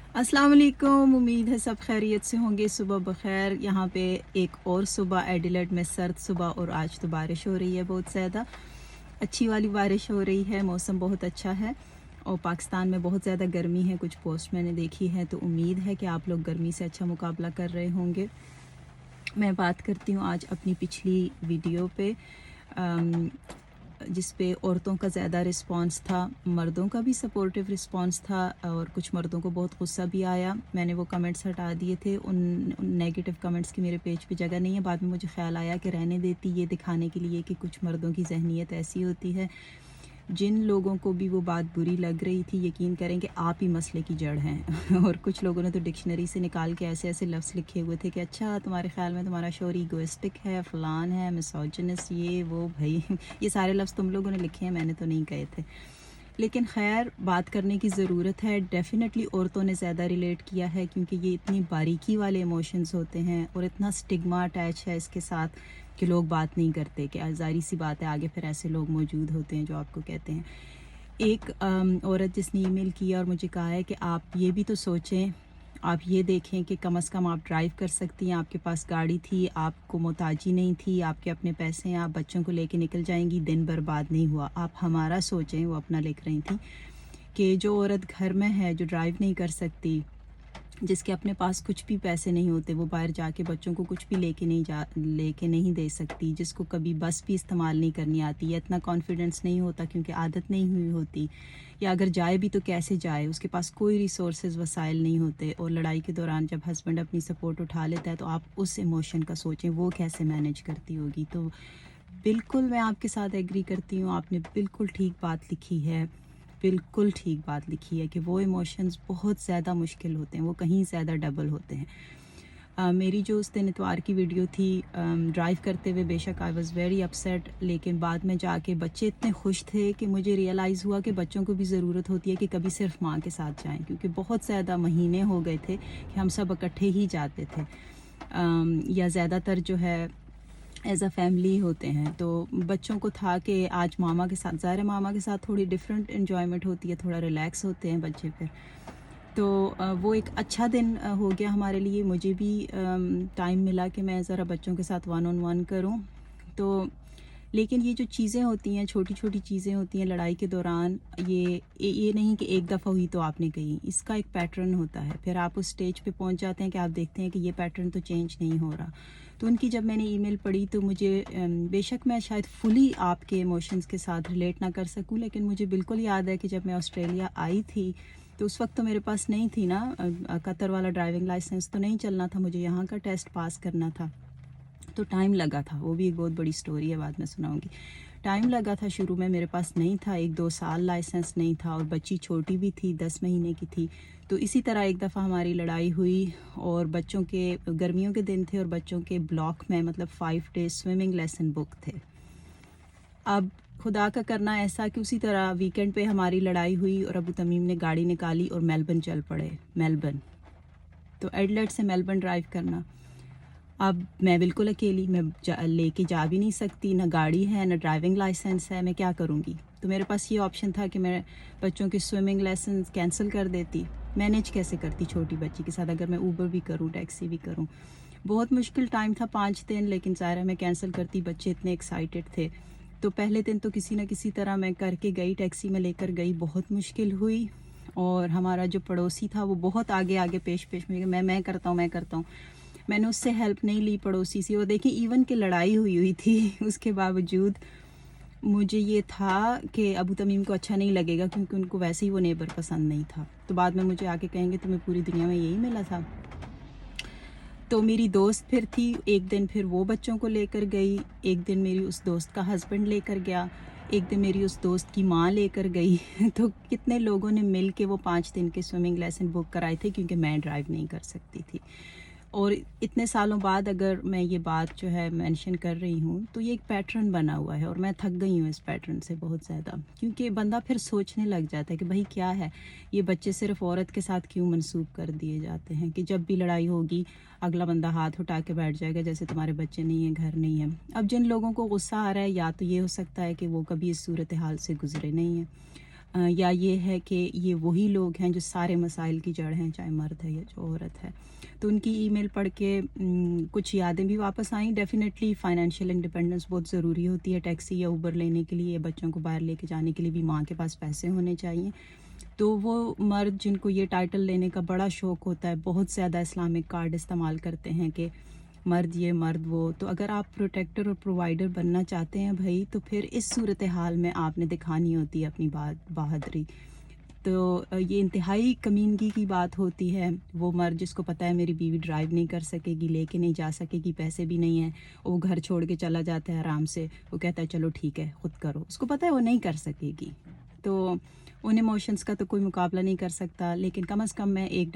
अस्सलाम वालेकुम। उम्मीद है सब खैरियत से होंगे। सुबह बखैर। यहाँ पे एक और सुबह एडिलेड में सर्द सुबह, और आज तो बारिश हो रही है, बहुत ज़्यादा अच्छी वाली बारिश हो रही है। मौसम बहुत अच्छा है और पाकिस्तान में बहुत ज़्यादा गर्मी है। कुछ पोस्ट मैंने देखी है, तो उम्मीद है कि आप लोग गर्मी से अच्छा मुकाबला कर रहे होंगे। मैं बात करती हूँ आज अपनी पिछली वीडियो पे, जिस पे औरतों का ज़्यादा रिस्पांस था, मर्दों का भी सपोर्टिव रिस्पांस था, और कुछ मर्दों को बहुत गुस्सा भी आया। मैंने वो कमेंट्स हटा दिए थे, उन नेगेटिव कमेंट्स की मेरे पेज पे जगह नहीं है। बाद में मुझे ख्याल आया कि रहने देती, ये दिखाने के लिए कि कुछ मर्दों की जहनीत ऐसी होती है। जिन लोगों को भी वो बात बुरी लग रही थी, यकीन करें कि आप ही मसले की जड़ हैं। और कुछ लोगों ने तो डिक्शनरी से निकाल के ऐसे ऐसे लफ्ज़ लिखे हुए थे कि अच्छा, तुम्हारे ख्याल में तुम्हारा शोर ईगोइस्टिक है, फ़लान है, मिसोजिनस, ये वो। भाई ये सारे लफ्ज़ तुम लोगों ने लिखे हैं, मैंने तो नहीं कहे थे। लेकिन खैर, बात करने की ज़रूरत है। डेफ़िनेटली औरतों ने ज़्यादा रिलेट किया है, क्योंकि ये इतनी बारीकी वाले इमोशंस होते हैं और इतना स्टिग्मा अटैच है इसके साथ कि लोग बात नहीं करते। कि ज़ाहिर सी बात है, आगे फिर ऐसे लोग मौजूद होते हैं जो आपको कहते हैं। एक औरत जिसने ईमेल किया और मुझे कहा है कि आप ये भी तो सोचें, आप ये देखें कि कम से कम आप ड्राइव कर सकती हैं, आपके पास गाड़ी थी, आपको मोहताजी नहीं थी, आपके अपने पैसे हैं, आप बच्चों को लेके निकल जाएंगी, दिन बर्बाद नहीं हुआ। आप हमारा सोचें। वो अपना लिख रही थी कि जो औरत घर में है, जो ड्राइव नहीं कर सकती, जिसके अपने पास कुछ भी पैसे नहीं होते, वो बाहर जाके बच्चों को कुछ भी लेके नहीं दे सकती, जिसको कभी बस भी इस्तेमाल नहीं करनी आती, या इतना कॉन्फिडेंस नहीं होता क्योंकि आदत नहीं हुई होती, या अगर जाए भी तो कैसे जाए, उसके पास कोई रिसोर्सेज वसाइल नहीं होते, और लड़ाई के दौरान जब हस्बैंड अपनी सपोर्ट उठा लेता है, तो आप उस इमोशन का सोचें वो कैसे मैनेज करती होगी। तो बिल्कुल मैं आपके साथ एग्री करती हूँ, आपने बिल्कुल ठीक बात लिखी है, बिल्कुल ठीक बात लिखी है कि वो इमोशंस बहुत ज़्यादा मुश्किल होते हैं, वो कहीं ज़्यादा डबल होते हैं। मेरी जो उस दिन इतवार की वीडियो थी, ड्राइव करते हुए, बेशक आई वाज़ वेरी अपसेट, लेकिन बाद में जाके बच्चे इतने खुश थे कि मुझे रियलाइज़ हुआ कि बच्चों को भी ज़रूरत होती है कि कभी सिर्फ माँ के साथ जाएं, क्योंकि बहुत ज़्यादा महीने हो गए थे कि हम सब इकट्ठे ही जाते थे, या ज़्यादातर जो है एज अ फैमिली होते हैं। तो बच्चों को था कि आज मामा के साथ, ज़ाहिर है मामा के साथ थोड़ी डिफरेंट इन्जॉयमेंट होती है, थोड़ा रिलैक्स होते हैं बच्चे फिर। तो वो एक अच्छा दिन हो गया हमारे लिए। मुझे भी टाइम मिला कि मैं ज़रा बच्चों के साथ वन ऑन वन करूं। तो लेकिन ये जो चीज़ें होती हैं, छोटी छोटी चीज़ें होती हैं लड़ाई के दौरान, ये नहीं कि एक दफ़ा हुई तो आपने कही, इसका एक पैटर्न होता है। फिर आप उस स्टेज पे पहुंच जाते हैं कि आप देखते हैं कि ये पैटर्न तो चेंज नहीं हो रहा। तो उनकी जब मैंने ईमेल पढ़ी, तो मुझे बेशक मैं शायद फुली आपके इमोशंस के साथ रिलेट ना कर सकूं, लेकिन मुझे बिल्कुल याद है कि जब मैं ऑस्ट्रेलिया आई थी, तो उस वक्त तो मेरे पास नहीं थी ना कतर वाला ड्राइविंग लाइसेंस, तो नहीं चलना था, मुझे यहाँ का टेस्ट पास करना था। तो टाइम लगा था, वो भी एक बहुत बड़ी स्टोरी है, बाद में सुनाऊंगी। टाइम लगा था, शुरू में मेरे पास नहीं था, 1-2 साल लाइसेंस नहीं था, और बच्ची छोटी भी थी, 10 महीने की थी। तो इसी तरह एक दफ़ा हमारी लड़ाई हुई, और बच्चों के गर्मियों के दिन थे, और बच्चों के ब्लॉक में मतलब 5 डेज स्विमिंग लेसन बुक थे। अब खुदा का करना ऐसा कि उसी तरह वीकेंड पे हमारी लड़ाई हुई, और अबू तमीम ने गाड़ी निकाली और मेलबर्न चल पड़े। मेलबर्न, तो एडलेड से मेलबर्न ड्राइव करना। अब मैं बिल्कुल अकेली, मैं लेके जा भी नहीं सकती, ना गाड़ी है, ना ड्राइविंग लाइसेंस है, मैं क्या करूँगी। तो मेरे पास ये ऑप्शन था कि मैं बच्चों के स्विमिंग लेसन कैंसिल कर देती। मैनेज कैसे करती छोटी बच्ची के साथ, अगर मैं ऊबर भी करूँ, टैक्सी भी करूँ। बहुत मुश्किल टाइम था, 5 दिन, लेकिन ज़ाहिर है मैं कैंसिल करती, बच्चे इतने एक्साइटेड थे। तो पहले दिन तो किसी न किसी तरह मैं करके गई, टैक्सी में लेकर गई, बहुत मुश्किल हुई। और हमारा जो पड़ोसी था वो बहुत आगे आगे पेश में, मैं करता हूँ, मैं करता हूँ। मैंने उससे हेल्प नहीं ली, पड़ोसी से। और देखिए, इवन कि लड़ाई हुई थी उसके बावजूद मुझे ये था कि अबू तमीम को अच्छा नहीं लगेगा, क्योंकि उनको वैसे ही वो नेबर पसंद नहीं था। तो बाद में मुझे आके कहेंगे तुम्हें पूरी दुनिया में यही मिला था। तो मेरी दोस्त फिर थी, एक दिन फिर वो बच्चों को लेकर गई, एक दिन मेरी उस दोस्त का हस्बैंड लेकर गया, एक दिन मेरी उस दोस्त की माँ लेकर गई। तो कितने लोगों ने मिल के वो 5 दिन के स्विमिंग लेसन बुक कराए थे, क्योंकि मैं ड्राइव नहीं कर सकती थी। और इतने सालों बाद अगर मैं ये बात जो है मेंशन कर रही हूँ, तो ये एक पैटर्न बना हुआ है, और मैं थक गई हूँ इस पैटर्न से बहुत ज़्यादा, क्योंकि बंदा फिर सोचने लग जाता है कि भाई क्या है, ये बच्चे सिर्फ औरत के साथ क्यों मंसूब कर दिए जाते हैं, कि जब भी लड़ाई होगी अगला बंदा हाथ उठा के बैठ जाएगा, जैसे तुम्हारे बच्चे नहीं हैं, घर नहीं है। अब जिन लोगों को गुस्सा आ रहा है, या तो ये हो सकता है कि वो कभी इस सूरत हाल से गुजरे नहीं हैं, یا یہ ہے کہ یہ وہی لوگ ہیں جو سارے مسائل کی جڑ ہیں، چاہے مرد ہے یا جو عورت ہے. تو ان کی ای میل پڑھ کے کچھ یادیں بھی واپس آئیں. ڈیفینیٹلی فائنینشیل انڈیپینڈنس بہت ضروری ہوتی ہے. ٹیکسی یا اوبر لینے کے لیے، بچوں کو باہر لے کے جانے کے لیے بھی ماں کے پاس پیسے ہونے چاہیے. تو وہ مرد جن کو یہ ٹائٹل لینے کا بڑا شوق ہوتا ہے، بہت زیادہ اسلامک کارڈ استعمال کرتے ہیں کہ مرد یہ مرد وہ. تو اگر آپ پروٹیکٹر اور پرووائڈر بننا چاہتے ہیں بھائی، تو پھر اس صورتحال میں آپ نے دکھانی ہوتی ہے اپنی بہادری. تو یہ انتہائی کمینگی کی بات ہوتی ہے. وہ مرد جس کو پتہ ہے میری بیوی ڈرائیو نہیں کر سکے گی، لے کے نہیں جا سکے گی، پیسے بھی نہیں ہیں، وہ گھر چھوڑ کے چلا جاتا ہے آرام سے. وہ کہتا ہے چلو ٹھیک ہے خود کرو. اس کو پتہ ہے وہ نہیں کر سکے گی. تو ان ایموشنز کا تو کوئی مقابلہ نہیں کر سکتا، لیکن کم از کم میں ایک